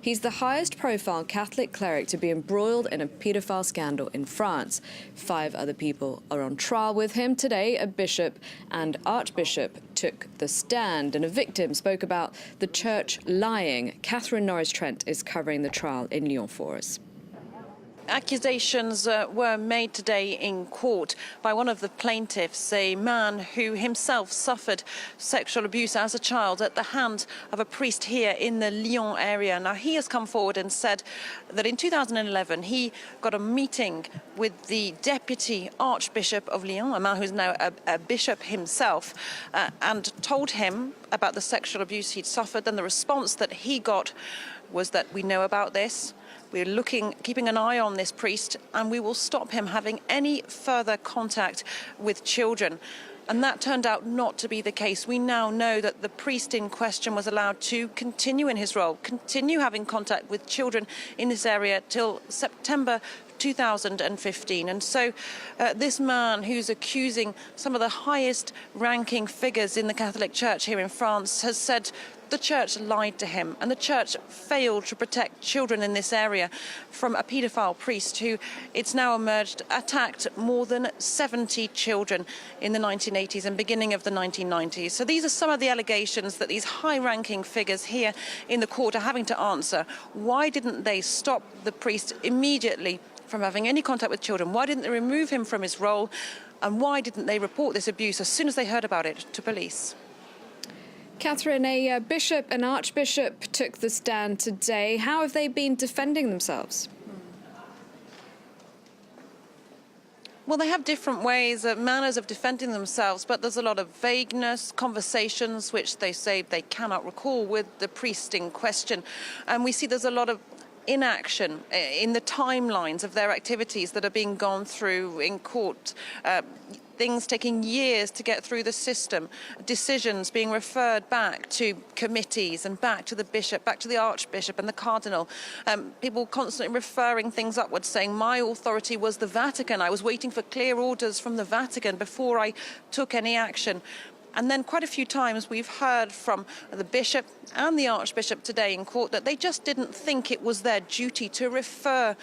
He's the highest profile Catholic cleric to be embroiled in a paedophile scandal in France. 5 other people are on trial with him. Today, a bishop and archbishop took the stand, and a victim spoke about the church lying. Catherine Norris-Trent is covering the trial in Lyon for us. Accusations were made today in court by one of the plaintiffs, a man who himself suffered sexual abuse as a child at the hand of a priest here in the Lyon area. Now, he has come forward and said that in 2011 he got a meeting with the deputy archbishop of Lyon, a man who's now a bishop himself, and told him about the sexual abuse he'd suffered, and the response that he got was that we know about this. We're keeping an eye on this priest, and we will stop him having any further contact with children. And that turned out not to be the case. We now know that the priest in question was allowed to continue in his role, continue having contact with children in this area till September 2015. And so this man, who's accusing some of the highest ranking figures in the Catholic Church here in France, has said the church lied to him, and the church failed to protect children in this area from a paedophile priest who, it's now emerged, attacked more than 70 children in the 1980s and beginning of the 1990s. So these are some of the allegations that these high-ranking figures here in the court are having to answer. Why didn't they stop the priest immediately from having any contact with children? Why didn't they remove him from his role? And why didn't they report this abuse as soon as they heard about it to police? Catherine, a bishop and archbishop took the stand today. How have they been defending themselves? Well, they have different ways, manners of defending themselves, but there's a lot of vagueness, conversations which they say they cannot recall with the priest in question. And we see there's a lot of inaction in the timelines of their activities that are being gone through in court. Things taking years to get through the system, decisions being referred back to committees and back to the bishop, back to the archbishop and the cardinal. People constantly referring things upwards, saying my authority was the Vatican. I was waiting for clear orders from the Vatican before I took any action. And then quite a few times we've heard from the bishop and the archbishop today in court that they just didn't think it was their duty to refer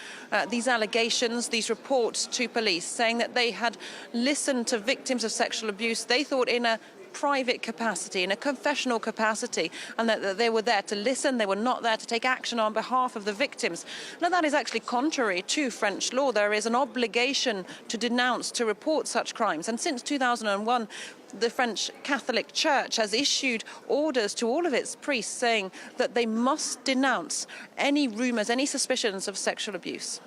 these allegations, these reports to police, saying that they had listened to victims of sexual abuse, they thought in a private capacity, in a confessional capacity, and that they were there to listen, they were not there to take action on behalf of the victims. Now, that is actually contrary to French law. There is an obligation to denounce, to report such crimes. And since 2001, the French Catholic Church has issued orders to all of its priests saying that they must denounce any rumours, any suspicions of sexual abuse.